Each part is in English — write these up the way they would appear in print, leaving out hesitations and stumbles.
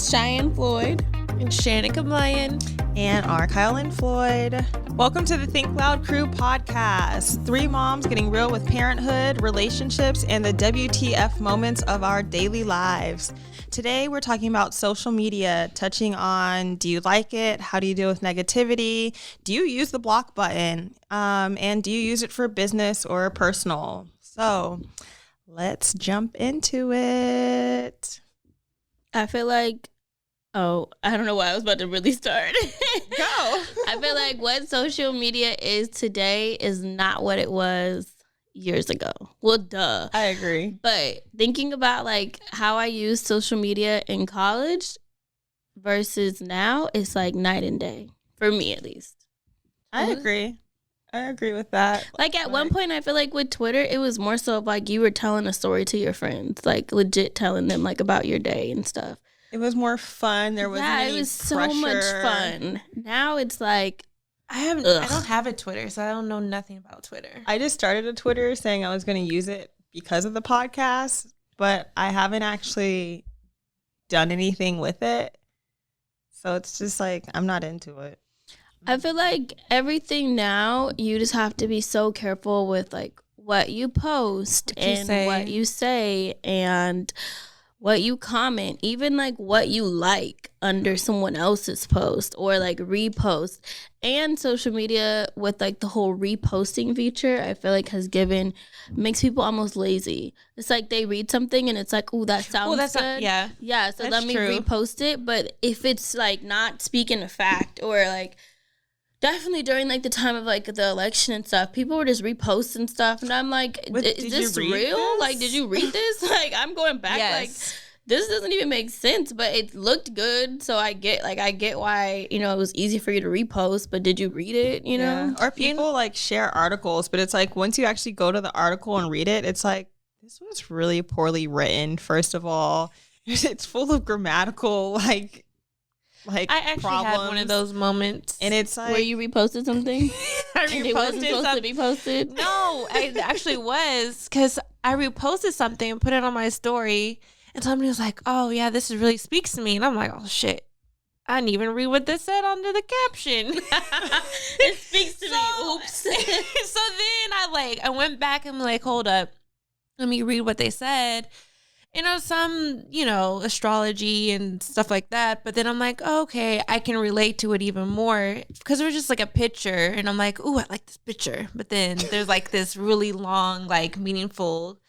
Cheyenne Floyd. And Shanan and our Kyle Floyd. Welcome to the Think Loud Crew podcast. Three moms getting real with parenthood, relationships, and the WTF moments of our daily lives. Today, we're talking about social media, touching on, do you like it? How do you deal with negativity? Do you use the block button? And do you use it for business or personal? So let's jump into it. I feel like, I don't know why I was about to really start. Go. I feel like what social media is today is not what it was years ago. Well, duh. I agree. But thinking about like how I used social media in college versus now, it's like night and day. For me, at least. I agree. I agree with that. Like at one point, I feel like with Twitter, it was more so of like you were telling a story to your friends, like legit telling them like about your day and stuff. It was more fun. There wasn't any it was pressure. so much fun. Now it's like I don't have a Twitter, so I don't know nothing about Twitter. I just started a Twitter saying I was going to use it because of the podcast, but I haven't actually done anything with it. So it's just like I'm not into it. I feel like everything now, you just have to be so careful with like what you post what you say and what you comment, even like what you like under someone else's post or like repost. And social media with like the whole reposting feature, I feel like makes people almost lazy. It's like they read something and it's like, oh, that sounds good. Yeah, so let me repost it. But if it's like not speaking a fact or like, definitely during like the time of like the election and stuff, people were just reposting stuff, and I'm like, "Is this real? This? Like, did you read this?" Like, I'm going back, like, this doesn't even make sense, but it looked good, so I get why it was easy for you to repost, but did you read it? You know, or people like share articles, but it's like once you actually go to the article and read it, it's like this was really poorly written. First of all, it's full of grammatical I actually had one of those moments, and it's like where you reposted something. I reposted it wasn't supposed to be posted. No, it actually was because I reposted something and put it on my story, and somebody was like, "Oh yeah, this really speaks to me," and I'm like, "Oh shit." I didn't even read what this said under the caption. It speaks to me. Oops. So then I went back and like, hold up, let me read what they said. Some, astrology and stuff like that. But then I'm like, oh, okay, I can relate to it even more because it was just like a picture. And I'm like, ooh, I like this picture. But then there's like this really long, like meaningful,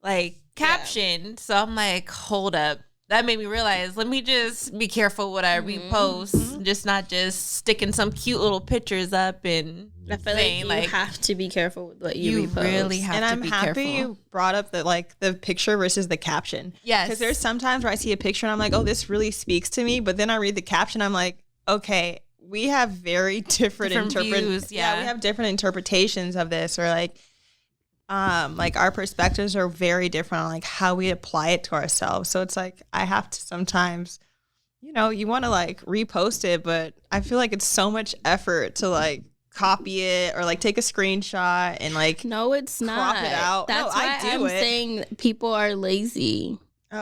like caption. So I'm like, hold up. That made me realize, let me just be careful what I repost, just not just sticking some cute little pictures up and I feel like you have to be careful with what you repost. Really have to be careful. And I'm happy you brought up the picture versus the caption. Yes. Because there's sometimes where I see a picture and I'm like, oh, this really speaks to me. But then I read the caption, I'm like, okay, we have very different views. Yeah, we have different interpretations of this, or like our perspectives are very different on like how we apply it to ourselves. So it's like I have to sometimes, you want to like repost it, but I feel like it's so much effort to like copy it or like take a screenshot and like no, it's not. Crop it out. That's why I'm saying people are lazy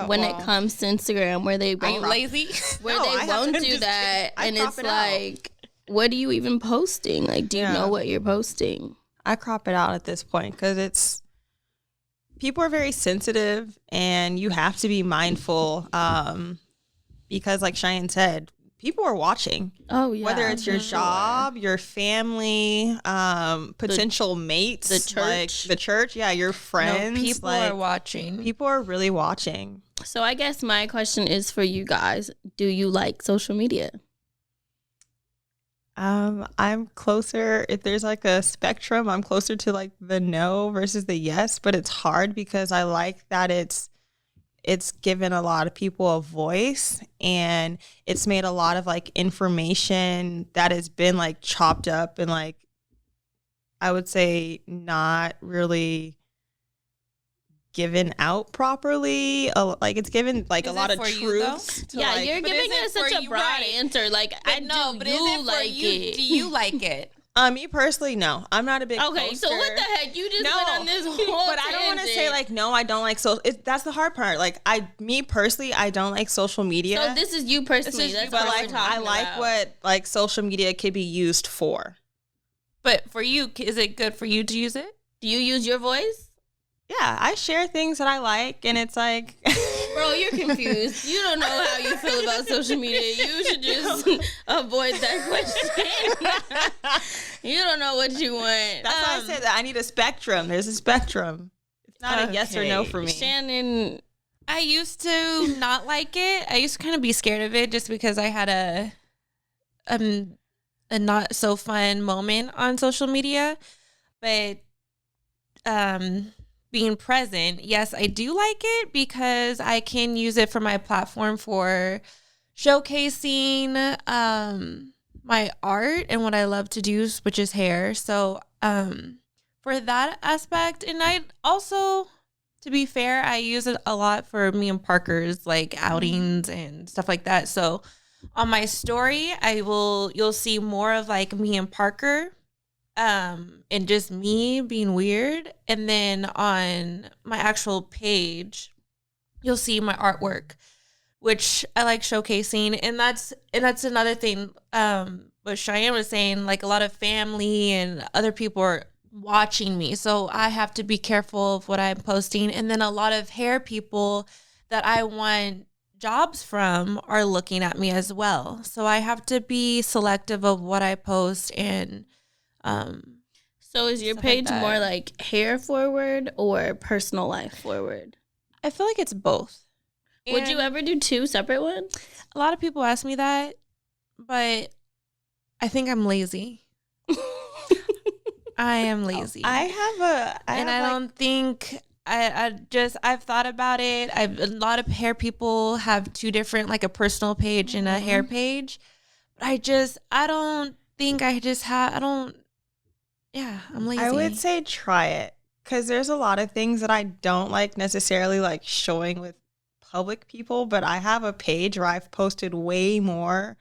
when it comes to Instagram, where they won't lazy, where they won't do that, and it's like, what are you even posting? Like, do you know what you're posting? I crop it out at this point because people are very sensitive and you have to be mindful because like Cheyenne said, people are watching. Oh, yeah. Whether it's your job, your family, potential mates. The church. Yeah, your friends. No, people are watching. People are really watching. So I guess my question is for you guys. Do you like social media? I'm closer, if there's like a spectrum, I'm closer to like the no versus the yes, but it's hard because I like that it's given a lot of people a voice, and it's made a lot of like information that has been like chopped up and like, I would say not really given out properly. Like it's given like a lot of truths. Yeah, like, you're giving it such a broad answer. Like, I know, but is it for you? Do you like it? Me personally, no. I'm not a big Okay, poster. so what the heck? You just went on this whole But I don't want to say like, no, I don't like social. That's the hard part. Like me personally, I don't like social media. So this is you personally. That's but what like, I like what like social media could be used for. But for you, is it good for you to use it? Do you use your voice? Yeah, I share things that I like, and it's like, bro, you're confused. You don't know how you feel about social media. You should just avoid that question. You don't know what you want. That's why I said that I need a spectrum. There's a spectrum. It's not a yes or no for me. Shannon, I used to not like it. I used to kind of be scared of it just because I had a not so fun moment on social media, but being present, yes, I do like it because I can use it for my platform for showcasing my art and what I love to do, which is hair. So for that aspect, and I also, to be fair, I use it a lot for me and Parker's like outings and stuff like that. So on my story, you'll see more of like me and Parker. And just me being weird. And then on my actual page, you'll see my artwork, which I like showcasing. And that's another thing, what Cheyenne was saying, like a lot of family and other people are watching me. So I have to be careful of what I'm posting. And then a lot of hair people that I want jobs from are looking at me as well. So I have to be selective of what I post and, so is your page like more like hair forward or personal life forward? I feel like it's both. Would you ever do two separate ones? A lot of people ask me that, but I think I'm lazy. I am lazy. I don't think I've thought about it. A lot of hair people have two different, like a personal page and a hair page. But I don't think I'm lazy. I would say try it because there's a lot of things that I don't like necessarily like showing with public people, but I have a page where I've posted way more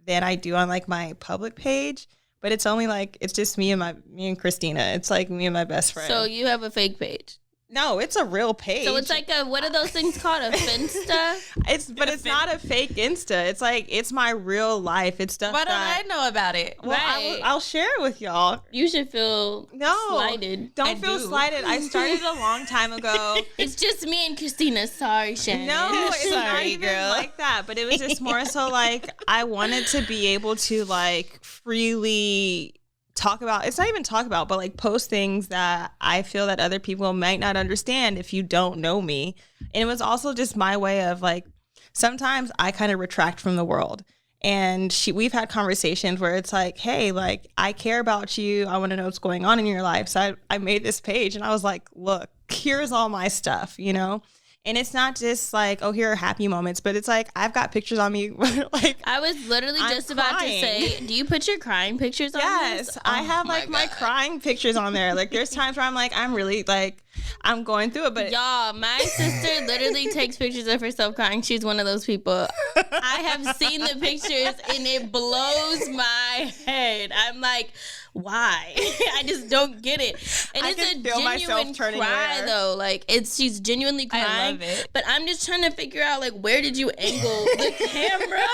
than I do on like my public page, but it's only like, it's just me and Christina. It's like me and my best friend. So you have a fake page? No, it's a real page. So it's like what are those things called? A Finsta? It's not a fake Insta. It's like, it's my real life. It's stuff. Why don't I know about it? Well, right. I'll share it with y'all. You should feel slighted. Don't feel slighted. I started a long time ago. It's just me and Christina. Sorry, Shannon. No, it's not even like that. But it was just more so like I wanted to be able to like freely talk about, it's not even talk about, but like post things that I feel that other people might not understand if you don't know me. And it was also just my way of like, sometimes I kind of retract from the world. And we've had conversations where it's like, hey, like I care about you. I want to know what's going on in your life. So I made this page and I was like, look, here's all my stuff, you know? And it's not just like, oh, here are happy moments, but it's like, I've got pictures on me. Like I was literally just about to say, do you put your crying pictures on? Yes, I have like my crying pictures on there. Like there's times where I'm like, I'm really like, I'm going through it. But y'all, my sister literally takes pictures of herself crying. She's one of those people. I have seen the pictures and it blows my head. I'm like, why? I just don't get it. And I it's a genuine cry though. Like she's genuinely crying. I love it. But I'm just trying to figure out like where did you angle the camera?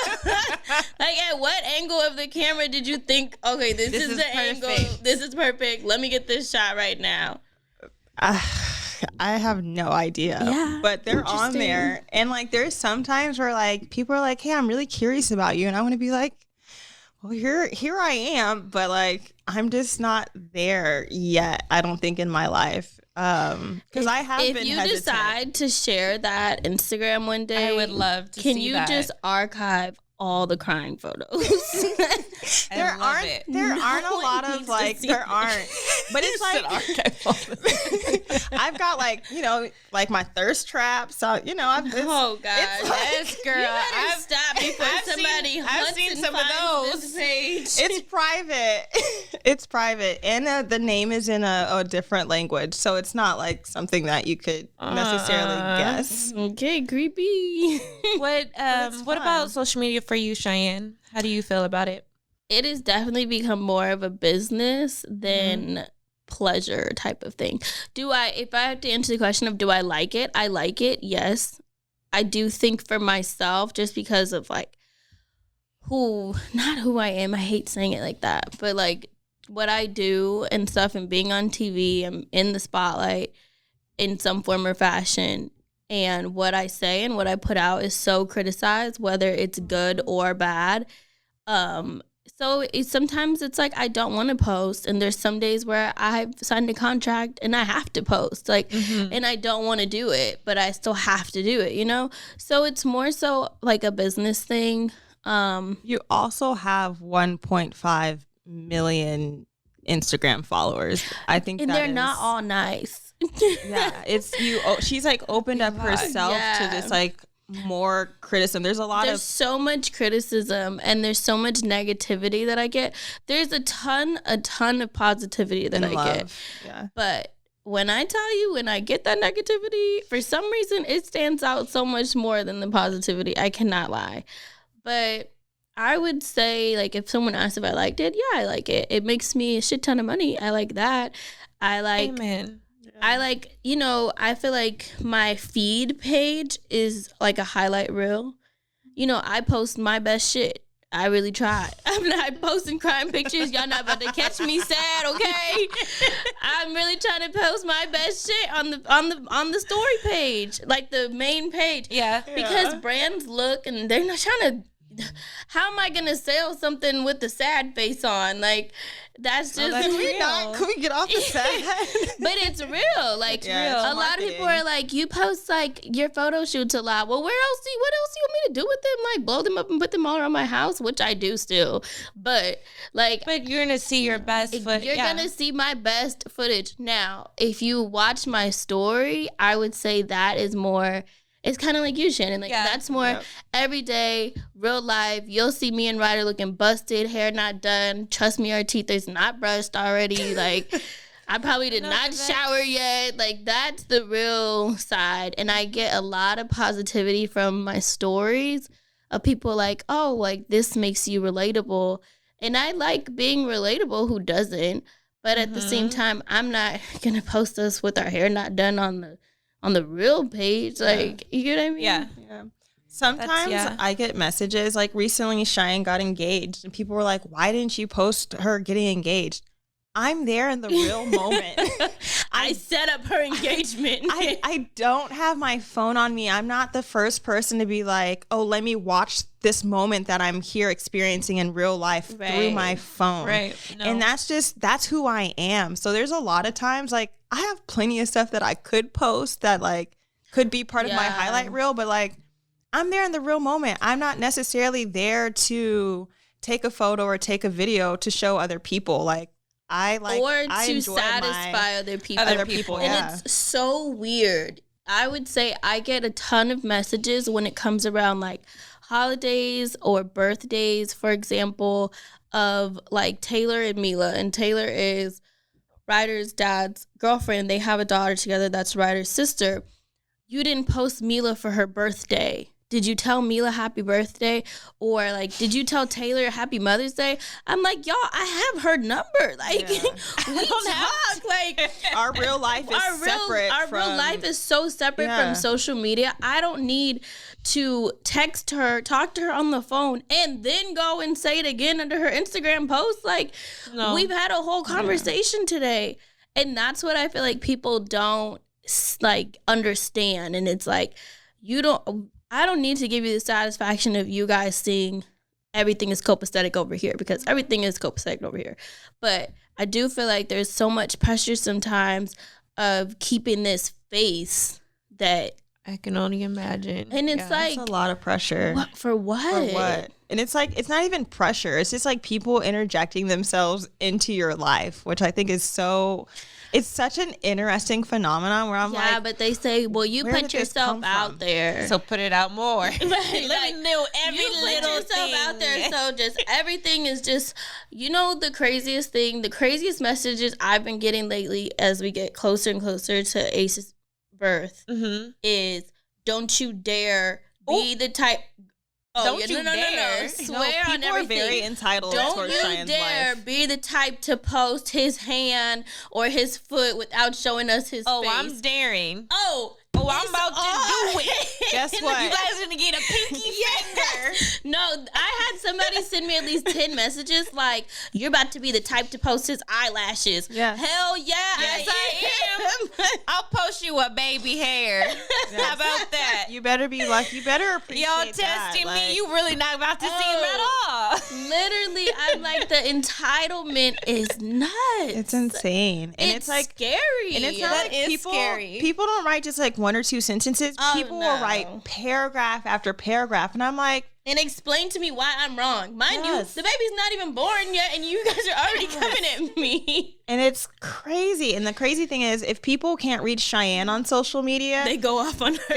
Like at what angle of the camera did you think, okay, this is the perfect angle. This is perfect. Let me get this shot right now. I have no idea. Yeah, but they're on there. And like there's sometimes where like people are like, hey, I'm really curious about you. And I want to be like, well, here I am, but like I'm just not there yet, I don't think, in my life. Because I have been hesitant. If you decide to share that Instagram one day, I would love to see that. Can you just archive all the crying photos? There aren't a lot of like, there aren't, but it's like I've got like, you know, like my thirst trap. So, you know, oh God, yes, girl. I've stopped before somebody I've seen some of those. It's private. It's private. And the name is in a different language. So it's not like something that you could necessarily guess. Okay, creepy. What about social media for you, Cheyenne? How do you feel about it? it has definitely become more of a business than pleasure type of thing. If I have to answer the question of do I like it? I like it, yes. I do think for myself, just because of like not who I am. I hate saying it like that, but like what I do and stuff and being on TV, I'm in the spotlight in some form or fashion. And what I say and what I put out is so criticized, whether it's good or bad. So sometimes it's like I don't want to post, and there's some days where I've signed a contract and I have to post, like, and I don't want to do it, but I still have to do it, you know? So it's more so like a business thing. You also have 1.5 million Instagram followers. I think and they're not all nice. Yeah, it's you. She's like opened up herself to this like more criticism. There's so much criticism and there's so much negativity that I get. There's a ton of positivity that I get. Yeah. But when I tell you, when I get that negativity, for some reason it stands out so much more than the positivity. I cannot lie. But I would say, like, if someone asked if I liked it, yeah, I like it. It makes me a shit ton of money. I like that. I like. Amen. I like, you know, I feel like my feed page is like a highlight reel. You know, I post my best shit. I really try. I'm not posting crime pictures. Y'all not about to catch me sad, okay? I'm really trying to post my best shit on the story page, like the main page. Yeah. Because brands look and they're not trying to. How am I gonna sell something with the sad face on? Like, that's just Can we get off the sad? But it's real. Like, real. A lot of people are like, you post like your photo shoots a lot. Well, what else do you want me to do with them? Like, blow them up and put them all around my house, which I do still. But you're gonna see your best footage. You're gonna see my best footage. Now, if you watch my story, I would say that is more. It's kind of like you, Shannon. Like, that's more everyday, real life. You'll see me and Ryder looking busted, hair not done. Trust me, our teeth is not brushed already. Like, I probably did not shower yet. Like, that's the real side. And I get a lot of positivity from my stories of people like, oh, like, this makes you relatable. And I like being relatable. Who doesn't? But at the same time, I'm not going to post us with our hair not done on the real page, like, you get what I mean? Yeah. Sometimes I get messages, like recently Cheyenne got engaged and people were like, why didn't you post her getting engaged? I'm there in the real moment. I set up her engagement. I don't have my phone on me. I'm not the first person to be like, oh, let me watch this moment that I'm here experiencing in real life through my phone. Right. No. And that's who I am. So there's a lot of times, like, I have plenty of stuff that I could post that like could be part of my highlight reel, but like I'm there in the real moment. I'm not necessarily there to take a photo or take a video to show other people. Like, to satisfy other people. And it's so weird. I would say I get a ton of messages when it comes around like holidays or birthdays, for example, of like Taylor and Mila. And Taylor is Ryder's dad's girlfriend. They have a daughter together. That's Ryder's sister. You didn't post Mila for her birthday. Did you tell Mila happy birthday? Or like, did you tell Taylor happy Mother's Day? I'm like, y'all, I have her number. Like, we talk. Like, our real life is separate. Our real life is so separate from social media. I don't need to text her, talk to her on the phone, and then go and say it again under her Instagram post. Like, we've had a whole conversation today. And that's what I feel like people don't like understand. And it's like, I don't need to give you the satisfaction of you guys seeing everything is copacetic over here, because everything is copacetic over here. But I do feel like there's so much pressure sometimes of keeping this face that I can only imagine. And it's like, it's a lot of pressure. For what? And it's like, it's not even pressure. It's just like people interjecting themselves into your life, which I think is it's such an interesting phenomenon where I'm like, yeah, but they say, well, you put yourself out there, so put it out more. Let me know every little thing out there. So just everything is just, you know, the craziest messages I've been getting lately as we get closer and closer to Ace's birth is, don't you dare be the type. Don't you dare. Swear on people everything. are very entitled Don't towards you Cheyenne's dare life. be the type to post his hand or his foot without showing us his face. I'm daring. Oh, I'm about to do it. Guess what? You guys are gonna get a pinky finger. No, I had somebody send me at least 10 messages like, you're about to be the type to post his eyelashes. Yeah. Hell yeah, Yes, I am. I'll post you a baby hair. How about that? You better be like, you better appreciate Y'all that. testing Like, me. You really not about to see him at all. Literally, I'm like, the entitlement is nuts. it's insane. And it's like scary. And it's not That like is people, scary. people don't write just like one or two sentences. Oh, People no. will write paragraph after paragraph. And I'm like, and explain to me why I'm wrong. Mind you, Yes. the baby's not even born yet, and you guys are already coming at me. and it's crazy. And the crazy thing is, if people can't reach Cheyenne on social media, They go off on her.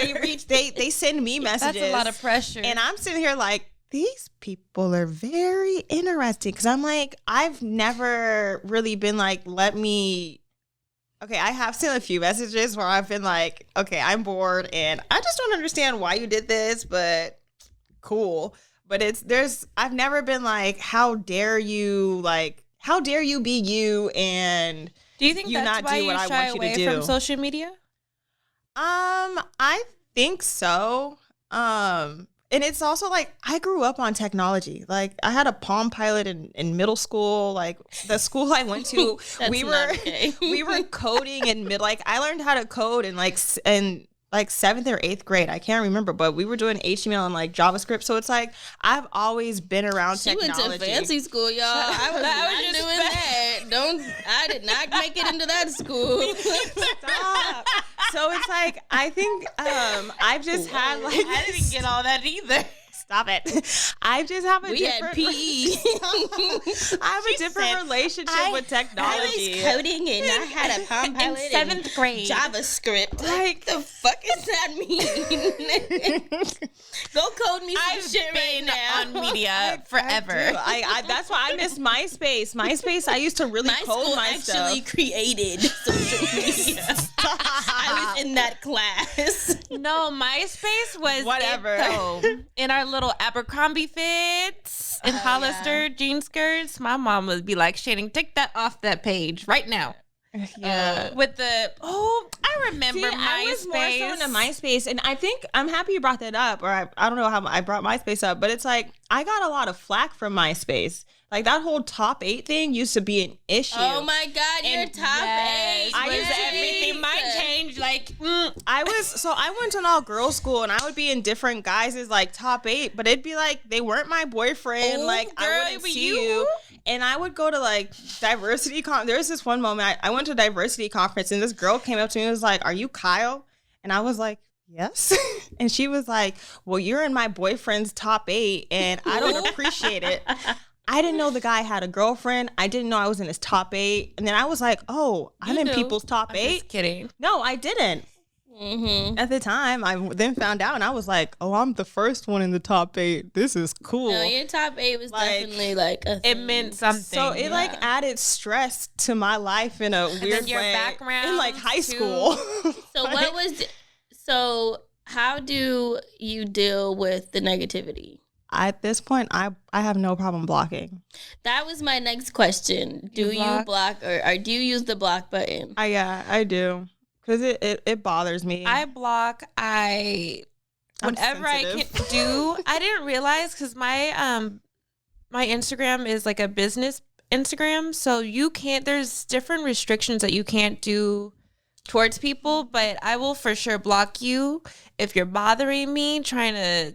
they send me messages. That's a lot of pressure. And I'm sitting here like, these people are very interesting. Cause I'm like, I've never really been like, okay, I have seen a few messages where I've been like, okay, I'm bored and I just don't understand why you did this, but cool. But I've never been like, how dare you be you and do you think you that's not why do what you I shy want you to away do? from social media? I think so. And it's also like, I grew up on technology. Like, I had a Palm Pilot in middle school. Like, the school I went to, That's we not were okay. we were coding in like, I learned how to code in like 7th or 8th grade. I can't remember, but we were doing HTML and like JavaScript. So it's like, I've always been around She technology. went to fancy school, y'all. I was not just doing that. I did not make it into that school. Stop. So it's like, I think I've just had like, I didn't get all that either. stop it. I just have a We had different PE. I have a different said, relationship with I technology. was coding and I had a Palm Pilot In 7th grade. JavaScript. Like- the fuck does that mean? Go code me some I've shit right been now. on media forever. I that's why I miss MySpace. MySpace, I used to really My code school my actually stuff. created social media. I was in that class. No, MySpace was Whatever. it, though. In our little Abercrombie fits and Hollister jean skirts, my mom would be like, Shannon, take that off that page right now. Yeah. With the I remember See, MySpace. I was more so into MySpace, and I think I'm happy you brought that up, or I don't know how I brought MySpace up, but it's like I got a lot of flack from MySpace. Like that whole top 8 thing used to be an issue. Oh my God, your And top yes, 8. I was used to everything might change. Like I went to an all girls school, and I would be in different guises, like top 8, but it'd be like they weren't my boyfriend. Oh, like I girl, wouldn't but see you- you. And I would go to like diversity there was this one moment I went to a diversity conference, and this girl came up to me and was like, "Are you Kyle?" And I was like, "Yes." And she was like, "Well, you're in my boyfriend's top 8, and I don't appreciate it." I didn't know the guy had a girlfriend. I didn't know I was in his top 8. And then I was like, "Oh, I'm You in knew. people's top I'm 8." just kidding. No, I didn't. Mm-hmm. At the time, I then found out, and I was like, "Oh, I'm the first one in the top 8. This is cool." No, your top 8 was Like, definitely like a It thing. meant something. So it like added stress to my life in a weird then your way. background, in like high too. school. So what was how do you deal with the negativity? At this point, I have no problem blocking. That was my next question. Do you block or do you use the block button? I do, because it bothers me. I block. I'm Whatever I sensitive. can do. I didn't realize because my Instagram is like a business Instagram, so you can't. There's different restrictions that you can't do towards people, but I will for sure block you if you're bothering me, trying to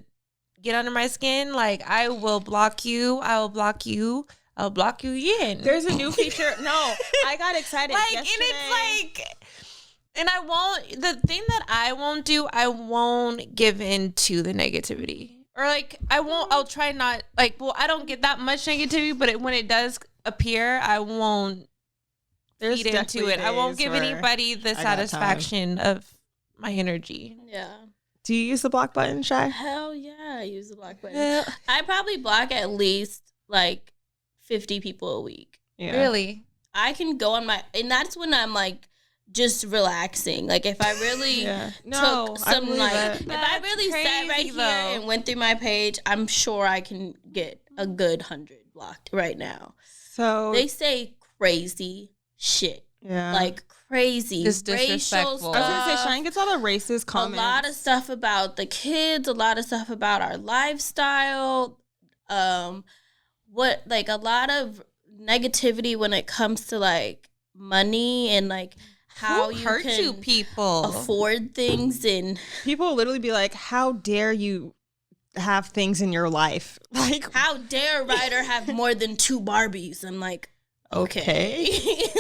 get under my skin. Like I will block you. I will block you. I'll block you again. There's a new feature. No, I got excited like, yesterday. and it's like. And I won't, the thing that I won't do, I won't give in to the negativity. Or like, I'll try not, like, well, I don't get that much negativity, but when it does appear, I won't feed into it. I won't give anybody the satisfaction of my energy. Yeah. Do you use the block button, Shy? Hell yeah, I use the block button. I probably block at least like 50 people a week. Yeah. Really? I can go on and that's when I'm like just relaxing. Like if I really took some if I really sat right here and went through my page, I'm sure I can get a good 100 blocked right now. So they say crazy shit. Yeah. Like crazy. Just disrespectful. Stuff. I was going to say, Cheyenne gets all the racist comments. A lot of stuff about the kids, a lot of stuff about our lifestyle. A lot of negativity when it comes to like money and like how you can people afford things, and people literally be like, how dare you have things in your life? Like, how dare Ryder have more than 2 Barbies? I'm like, okay.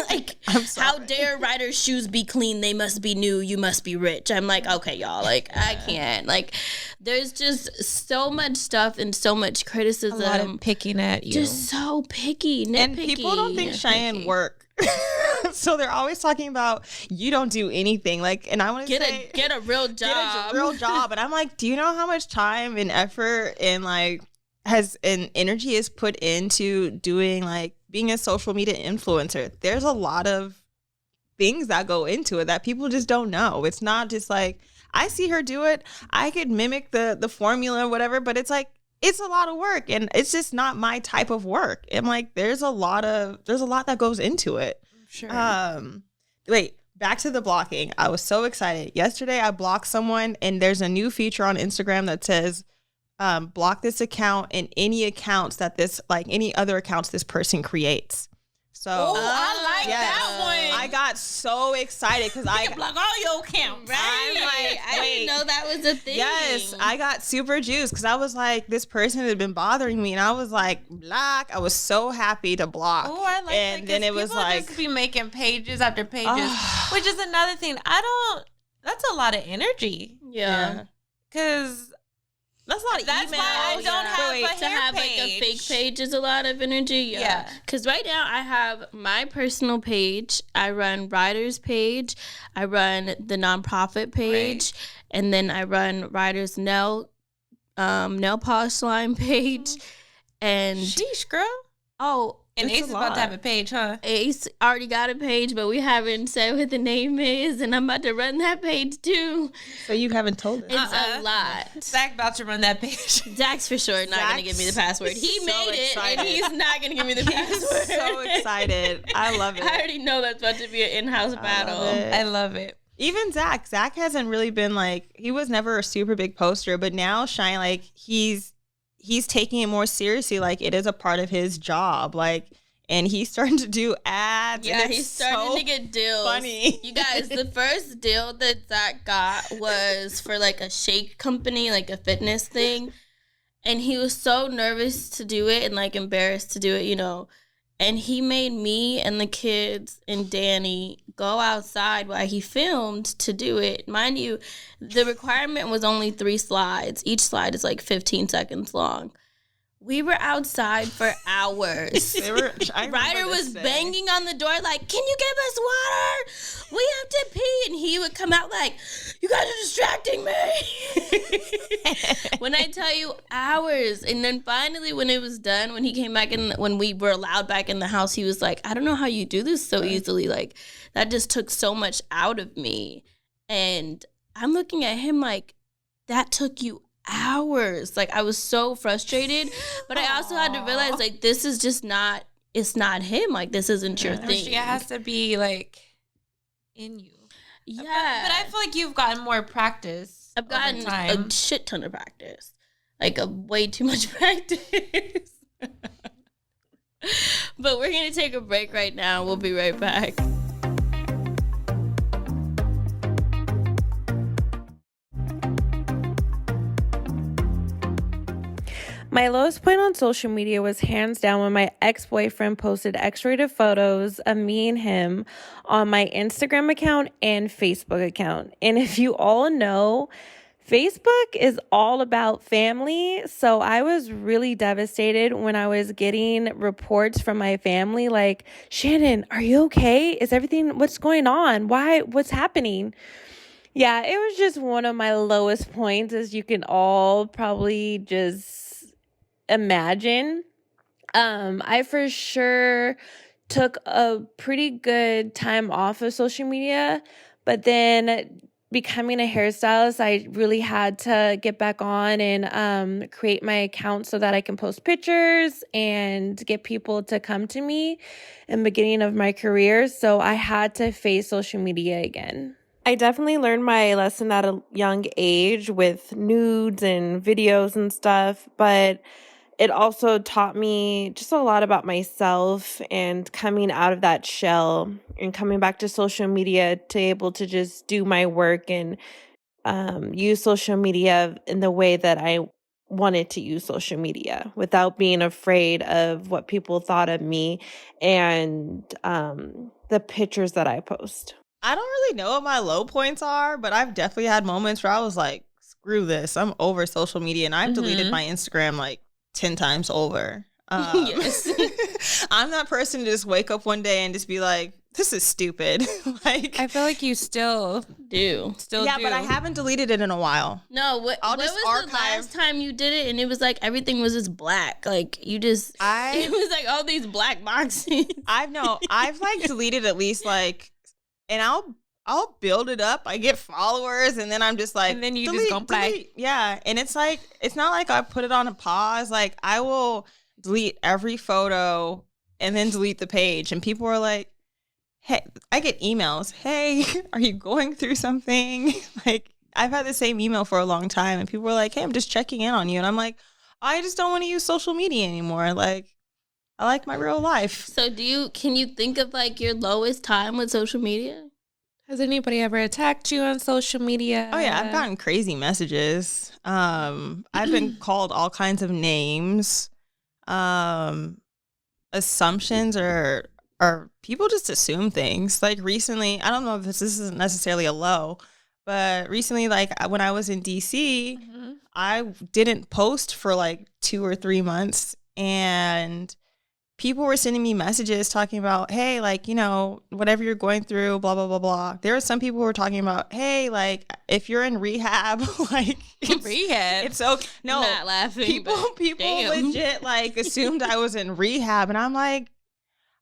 Like, how dare Ryder's shoes be clean? They must be new. You must be rich. I'm like, okay, y'all. Like, I can't. Like, there's just so much stuff and so much criticism. A lot of picking at you. Just so picky, nitpicky. And people don't think Cheyenne work. So they're always talking about you don't do anything. Like, and I want to say get a real job. Get a real job. And I'm like, do you know how much time and effort and like energy is put into doing like being a social media influencer? There's a lot of things that go into it that people just don't know. It's not just like I see her do it. I could mimic the formula or whatever, but it's like it's a lot of work and it's just not my type of work. And like there's a lot that goes into it. Sure. Wait, back to the blocking. I was so excited. Yesterday I blocked someone and there's a new feature on Instagram that says block this account and any accounts that any other accounts this person creates. So I like that one. I got so excited because I can block all your accounts. Right. I didn't know that was a thing. Yes, I got super juiced because I was like, this person had been bothering me, and I was like, block. I was so happy to block. Oh, I like and that. Then it was like, just be making pages after pages, which is another thing. That's a lot of energy. Yeah, because. That's a lot of emails. That's why I don't have to have page. Like a fake page is a lot of energy. Yeah. Because right now I have my personal page. I run Ryder's page. I run the nonprofit page, and then I run Ryder's nail polish line page. And sheesh, girl. Oh. And Ace is about to have a page, huh? Ace already got a page, but we haven't said what the name is, and I'm about to run that page too. So you haven't told us. It's a lot. Zach about to run that page. Zach's for sure not going to give me the password. He made it, and he's not going to give me the password. So excited. I love it. I already know that's about to be an in-house battle. I love it. Even Zach hasn't really been like, he was never a super big poster, but now Shine, like he's taking it more seriously. Like it is a part of his job. Like, and he's starting to do ads. Yeah, he's starting to get deals. Funny. You guys, the first deal that Zach got was for like a shake company, like a fitness thing. And he was so nervous to do it and like embarrassed to do it, you know. And he made me and the kids and Danny go outside while he filmed to do it. Mind you, the requirement was only 3 slides. Each slide is like 15 seconds long. We were outside for hours. Ryder was banging on the door like, can you give us water? We have to pee. And he would come out like, you guys are distracting me. When I tell you hours. And then finally when it was done, when he came back in, when we were allowed back in the house, he was like, I don't know how you do this so easily. Like that just took so much out of me. And I'm looking at him like, that took you hours. Like I was so frustrated, but I also had to realize like this is just not, it's not him. Like this isn't your thing. It has to be like in you. Yeah. But I feel like you've gotten more practice. I've gotten a shit ton of practice. Like a way too much practice. But we're gonna take a break right now. We'll be right back. My lowest point on social media was hands down when my ex-boyfriend posted X-rated photos of me and him on my Instagram account and Facebook account. And if you all know, Facebook is all about family. So I was really devastated when I was getting reports from my family like, Shanan, are you okay? Is everything, what's going on? What's happening? Yeah, it was just one of my lowest points, as you can all probably just imagine. I for sure took a pretty good time off of social media, but then becoming a hairstylist, I really had to get back on and create my account so that I can post pictures and get people to come to me in the beginning of my career. So I had to face social media again. I definitely learned my lesson at a young age with nudes and videos and stuff, but it also taught me just a lot about myself and coming out of that shell and coming back to social media to able to just do my work and use social media in the way that I wanted to use social media without being afraid of what people thought of me and the pictures that I post. I don't really know what my low points are, but I've definitely had moments where I was like, screw this. I'm over social media. And I've deleted my Instagram like 10 times over. Yes. I'm that person to just wake up one day and just be like, this is stupid. Like, I feel like you still do. Yeah, but I haven't deleted it in a while. No, what was archive. The last time you did it? And it was like everything was just black. Like it was like all these black boxes. I've like deleted at least like, and I'll build it up. I get followers, and then I'm just like, and then you just go play. Yeah, and it's like, it's not like I put it on a pause. Like I will delete every photo and then delete the page, and people are like, hey, I get emails. Hey, are you going through something? Like I've had the same email for a long time, and people are like, hey, I'm just checking in on you, and I'm like, I just don't want to use social media anymore. Like I like my real life. So can you think of like your lowest time with social media? Has anybody ever attacked you on social media? Oh yeah, I've gotten crazy messages. I've been called all kinds of names. Assumptions or people just assume things. Like recently, I don't know if this isn't necessarily a low, but recently, like when I was in DC, I didn't post for like 2 or 3 months, and people were sending me messages talking about, hey, like, you know, whatever you're going through, blah, blah, blah, blah. There are some people who were talking about, hey, like, if you're in rehab, like, rehab. It's okay. No, not laughing. People legit, like, assumed I was in rehab. And I'm like,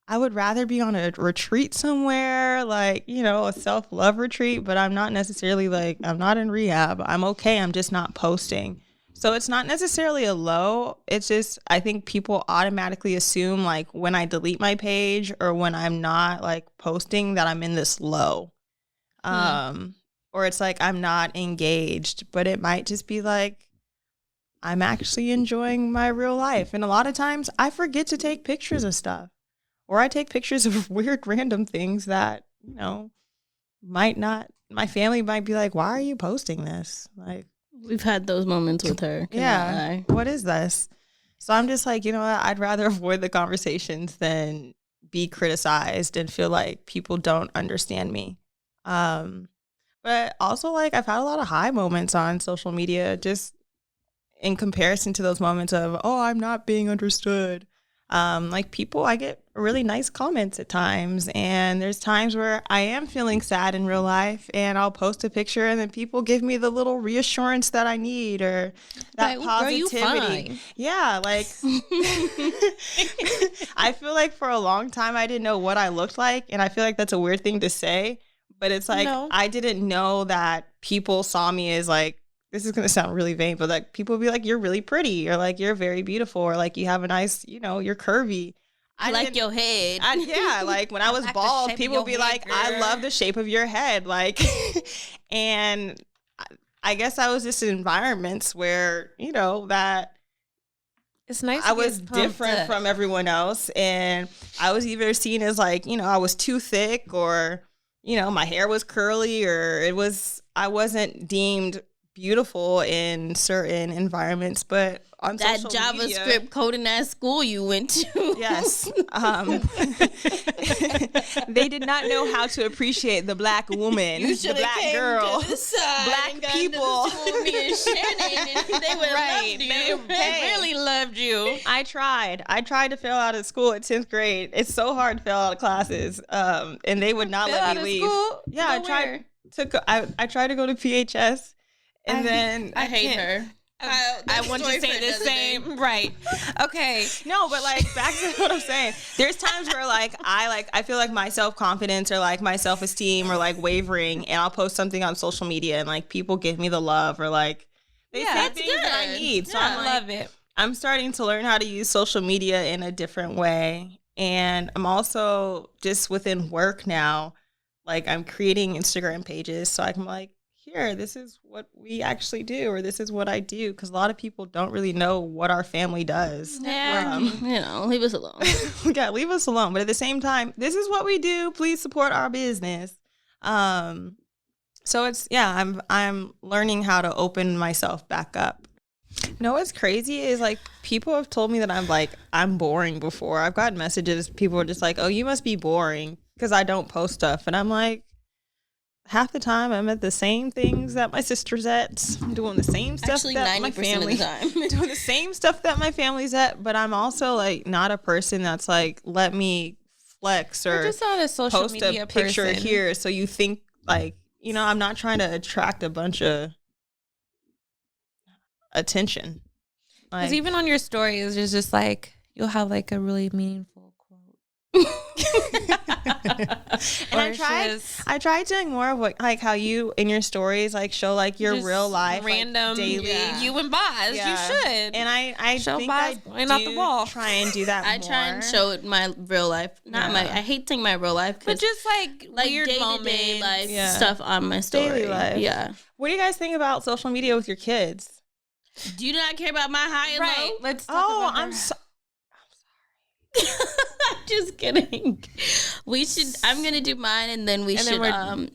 I would rather be on a retreat somewhere, like, you know, a self-love retreat. But I'm not necessarily like, I'm not in rehab. I'm okay. I'm just not posting. So it's not necessarily a low. It's just, I think people automatically assume like when I delete my page or when I'm not like posting that I'm in this low. Or it's like I'm not engaged, but it might just be like I'm actually enjoying my real life. And a lot of times I forget to take pictures of stuff, or I take pictures of weird random things that, you know, my family might be like, why are you posting this? Like, we've had those moments with her. Yeah. What is this? So I'm just like, you know what? I'd rather avoid the conversations than be criticized and feel like people don't understand me. But also, like, I've had a lot of high moments on social media just in comparison to those moments of, oh, I'm not being understood. Like people, I get really nice comments at times, and there's times where I am feeling sad in real life and I'll post a picture and then people give me the little reassurance that I need or that like, positivity. Girl, you fine. Yeah, like I feel like for a long time I didn't know what I looked like, and I feel like that's a weird thing to say, but it's like I didn't know that people saw me as like, this is going to sound really vain, but like people be like, you're really pretty, or like you're very beautiful, or like you have a nice, you know, you're curvy. I like your head. Yeah, like when I was bald, people be like, girl. I love the shape of your head. Like, and I guess I was just in environments where, you know, that it's nice. I was different from everyone else. And I was either seen as like, you know, I was too thick, or, you know, my hair was curly, or I wasn't deemed beautiful in certain environments, but on that social JavaScript media, coding at school you went to. Yes. They did not know how to appreciate the black woman, the black girl, black people. Me and Shanan, and they would have loved you. They really loved you. I tried to fail out of school at 10th grade. It's so hard to fail out of classes, and they would not let me leave. School? Yeah, I tried to go to PHS. And then I hate her. I want to say the same. Right. Okay. No, but like back to what I'm saying. There's times where like I feel like my self-confidence or like my self-esteem or like wavering, and I'll post something on social media and like people give me the love or like they say things that I need. So I love it. I'm starting to learn how to use social media in a different way. And I'm also just within work now, like I'm creating Instagram pages. So I'm like, here, this is what we actually do, or this is what I do. Because a lot of people don't really know what our family does. Yeah, leave us alone. Yeah, leave us alone. But at the same time, this is what we do. Please support our business. So it's, I'm learning how to open myself back up. No, what's crazy is like people have told me that I'm boring before. I've gotten messages. People are just like, oh, you must be boring because I don't post stuff. And I'm like, half the time I'm at the same things that my sister's at, doing the same stuff. Actually, that 90% my family of the time. doing the same stuff that my family's at. But I'm also like not a person that's like, let me flex or just not a social post media a picture person. here. So you think like, I'm not trying to attract a bunch of attention. Because even on your stories, it's just like you'll have like a really meaningful quote. And I tried doing more of what like how you in your stories like show like your real life random like, daily you and Boz. You should. And I show think Boz going off the wall. Try and do that. I try and show it my real life, not my. I hate saying my real life, but just like weird day-to-day life stuff on my story. Daily life. Yeah. What do you guys think about social media with your kids? Do you not care about my high and low? Let's talk about I'm sorry. I'm just kidding. I'm gonna do mine, and then we're gonna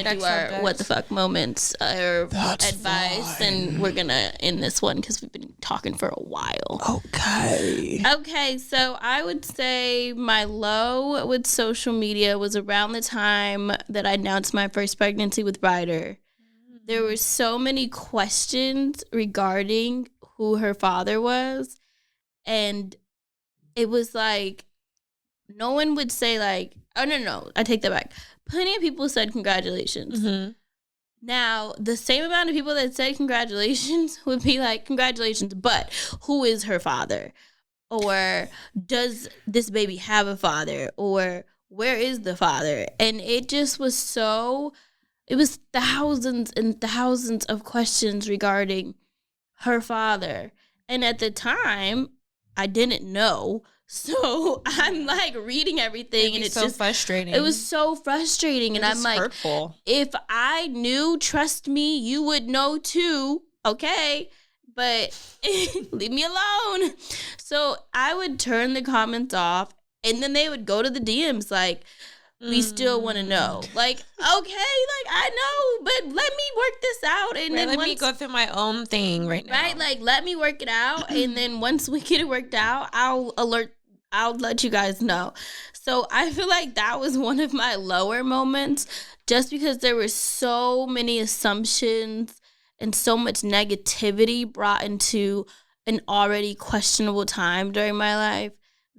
do our what the fuck moments or advice, and we're gonna end this one because we've been talking for a while. Okay, so I would say my low with social media was around the time that I announced my first pregnancy with Ryder. There were so many questions regarding who her father was, and it was like, no one would say like, oh, no, I take that back. Plenty of people said congratulations. Mm-hmm. Now, the same amount of people that said congratulations would be like, congratulations, but who is her father? Or does this baby have a father? Or where is the father? And it just was it was thousands and thousands of questions regarding her father. And at the time, I didn't know. So I'm like reading everything and it's so just frustrating. It was so frustrating. And I'm like, hurtful. If I knew, trust me, you would know too. Okay. But leave me alone. So I would turn the comments off and then they would go to the DMs like, we still want to know. Like, okay, like I know, but let me work this out. And then let me go through my own thing right now. Right? Like, let me work it out. And then once we get it worked out, I'll let you guys know. So I feel like that was one of my lower moments just because there were so many assumptions and so much negativity brought into an already questionable time during my life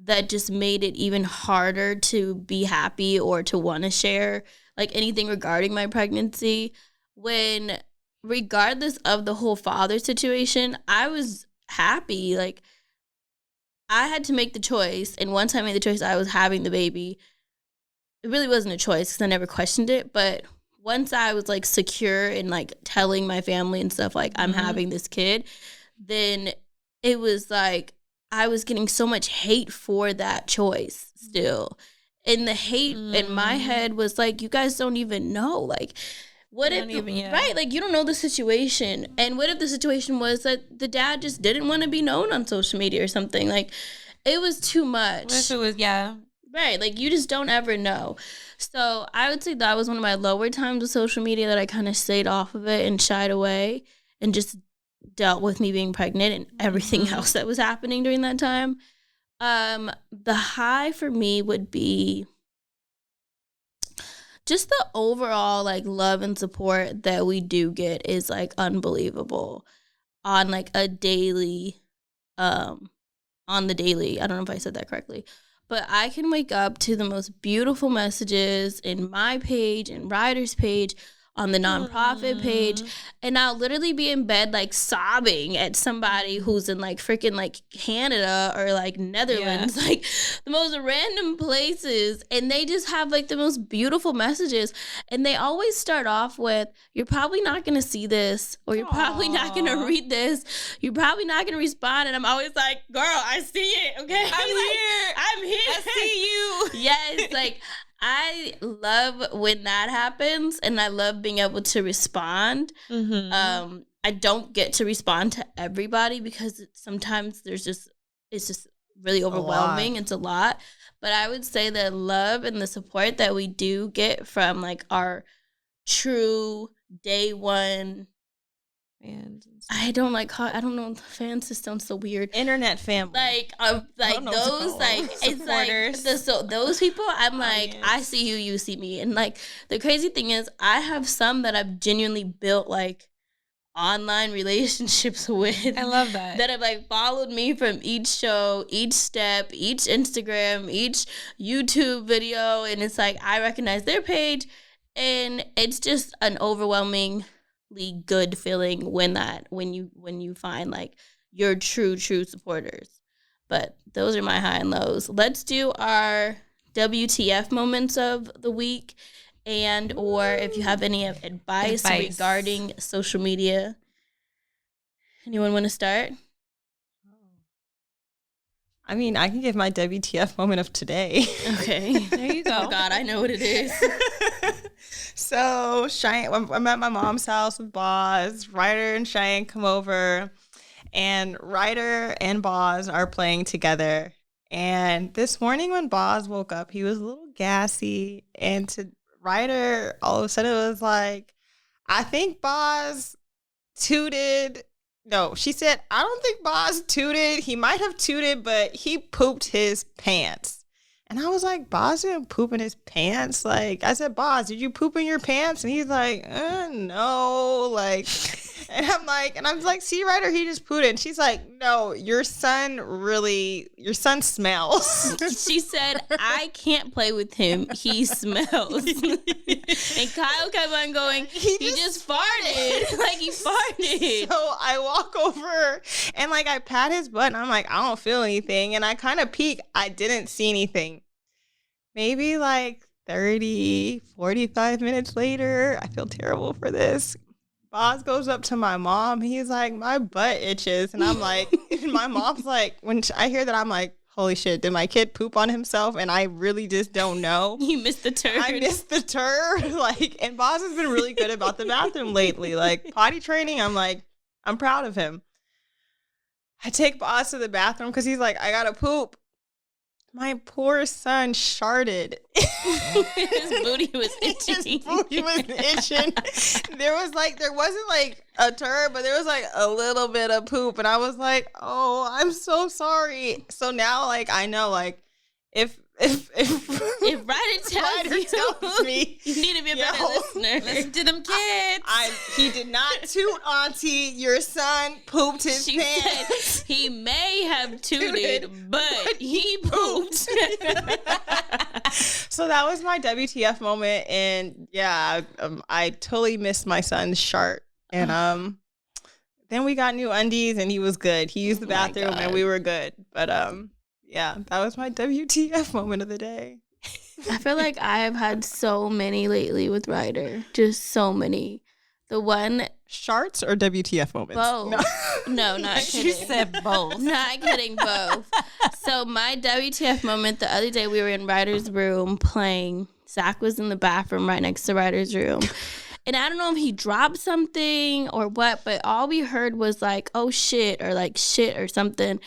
that just made it even harder to be happy or to want to share like anything regarding my pregnancy. When regardless of the whole father situation, I was happy. Like I had to make the choice. And once I made the choice, I was having the baby. It really wasn't a choice because I never questioned it. But once I was like secure in like telling my family and stuff like I'm having this kid, then it was like, I was getting so much hate for that choice still. And the hate in my head was like, you guys don't even know. Like, what if, right? Like, you don't know the situation. And what if the situation was that the dad just didn't want to be known on social media or something? Like, it was too much. What if it was, Right. Like, you just don't ever know. So I would say that was one of my lower times with social media that I kind of stayed off of it and shied away and just dealt with me being pregnant and everything else that was happening during that time. The high for me would be just the overall like love and support that we do get is like unbelievable on like a daily, on the daily. I don't know if I said that correctly, but I can wake up to the most beautiful messages in my page and Ryder's page on the nonprofit page, and I'll literally be in bed like sobbing at somebody who's in like freaking like Canada or like Netherlands, like the most random places, and they just have like the most beautiful messages, and they always start off with, "You're probably not gonna see this, or you're probably not gonna read this, you're probably not gonna respond," and I'm always like, "Girl, I see it, okay? I'm here, I see you." Yes, like I love when that happens, and I love being able to respond. I don't get to respond to everybody because sometimes it's just really overwhelming. It's a lot. But I would say the love and the support that we do get from like our true day one fans. I don't know, fan system so weird. Internet family. Like those, like, it's like, those people, I'm like, I see you, you see me. And like, the crazy thing is, I have some that I've genuinely built like online relationships with. I love that. That have like followed me from each show, each step, each Instagram, each YouTube video. And it's like, I recognize their page, and it's just an overwhelmingly good feeling when you find like your true supporters. But those are my high and lows. Let's do our WTF moments of the week, and or if you have any advice regarding social media. Anyone want to start? I mean, I can give my WTF moment of today. Okay. There you go. Oh God, I know what it is. So Cheyenne, I'm at my mom's house with Boz. Ryder and Cheyenne come over, and Ryder and Boz are playing together. And this morning when Boz woke up, he was a little gassy. And to Ryder, all of a sudden it was like, I think Boz tooted. No, she said, I don't think Boz tooted. He might have tooted, but he pooped his pants. And I was like, Boz didn't poop in his pants. Like, I said, Boz, did you poop in your pants? And he's like, no. Like, and I'm like, see, Ryder, he just pooed it. And she's like, no, your son smells. She said, I can't play with him. He smells. And Kyle kept on going, he just farted. Like, he farted. So I walk over and like I pat his butt and I'm like, I don't feel anything. And I kind of peek. I didn't see anything. Maybe like 30, 45 minutes later, I feel terrible for this. Boz goes up to my mom. He's like, my butt itches. And I'm like, and my mom's like, when I hear that, I'm like, holy shit, did my kid poop on himself? And I really just don't know. You missed the turd. I missed the turd. Like, and Boz has been really good about the bathroom lately. Like, potty training, I'm proud of him. I take Boz to the bathroom because he's like, I gotta poop. My poor son sharted. His booty was itching. His booty was itching. There wasn't like a turd, but there was like a little bit of poop. And I was like, oh, I'm so sorry. So now like I know like if Ryder tells me you need to be a better listener. Listen to them kids. He did not toot, Auntie. Your son pooped his pants. Said he may have tooted, but he pooped. So that was my WTF moment, and yeah, I totally missed my son's shart. And then we got new undies, and he was good. He used the bathroom, and we were good. But yeah, that was my WTF moment of the day. I feel like I have had so many lately with Ryder. Just so many. The one... Sharts or WTF moments? Both. No, not kidding. She said both. Not kidding, both. So my WTF moment, the other day we were in Ryder's room playing. Zach was in the bathroom right next to Ryder's room. And I don't know if he dropped something or what, but all we heard was like, oh shit, or like shit or something.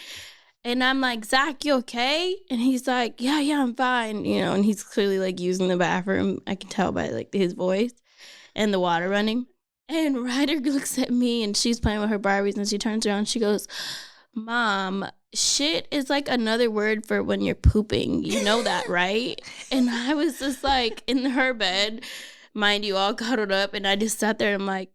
And I'm like, Zach, you okay? And he's like, yeah, I'm fine. You know, and he's clearly like using the bathroom. I can tell by like his voice and the water running. And Ryder looks at me and she's playing with her Barbies and she turns around and she goes, Mom, shit is like another word for when you're pooping. You know that, right? And I was just like in her bed, mind you, all cuddled up. And I just sat there and I'm like,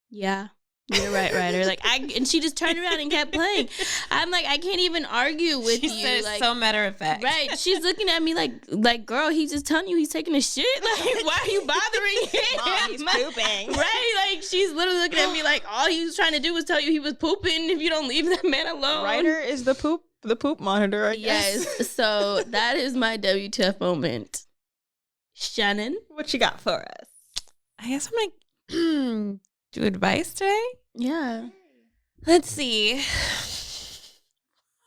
yeah. You're right, Ryder. Like and she just turned around and kept playing. I'm like, I can't even argue with She you. said Like, so matter of fact. right. She's looking at me like, girl, he's just telling you he's taking a shit. Like, why are you bothering him? Mom, he's pooping. Right? Like, she's literally looking at me like all he was trying to do was tell you he was pooping. If you don't leave that man alone. Ryder is the poop monitor, I guess. Yes. So that is my WTF moment. Shannon, What you got for us? I guess I'm like, do advice today? yeah. Let's see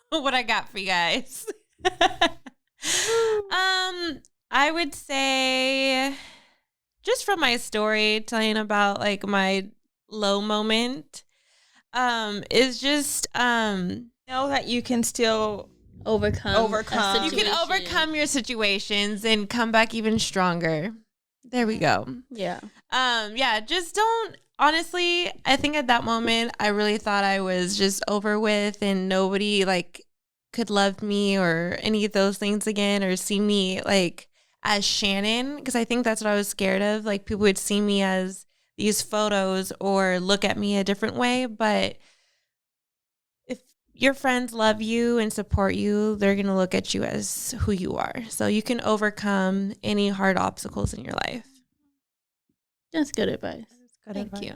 what I got for you guys. I would say just from my story telling about like my low moment, is just Know that you can still Overcome. Overcome. a you can situation. overcome your situations and come back even stronger. There we go. Yeah. Yeah, just don't. Honestly, I think at that moment, I really thought I was just over with and nobody like could love me or any of those things again or see me like as Shanan, because I think that's what I was scared of. Like people would see me as these photos or look at me a different way. But if your friends love you and support you, they're going to look at you as who you are. So you can overcome any hard obstacles in your life. That's good advice. Good Thank you.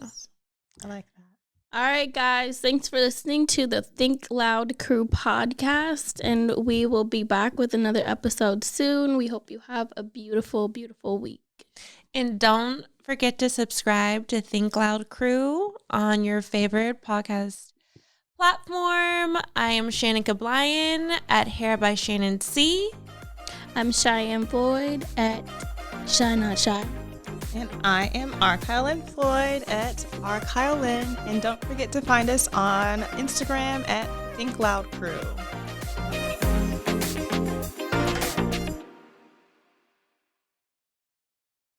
I like that. All right, guys. Thanks for listening to the Think Loud Crew podcast. And we will be back with another episode soon. We hope you have a beautiful, beautiful week. And don't forget to subscribe to Think Loud Crew on your favorite podcast platform. I am Shannon Kablyan at Hair by Shannon C. I'm Cheyenne Floyd at Shy Not Shy. And I am Arkylin Floyd at Arkylin. And don't forget to find us on Instagram at Think Loud Crew.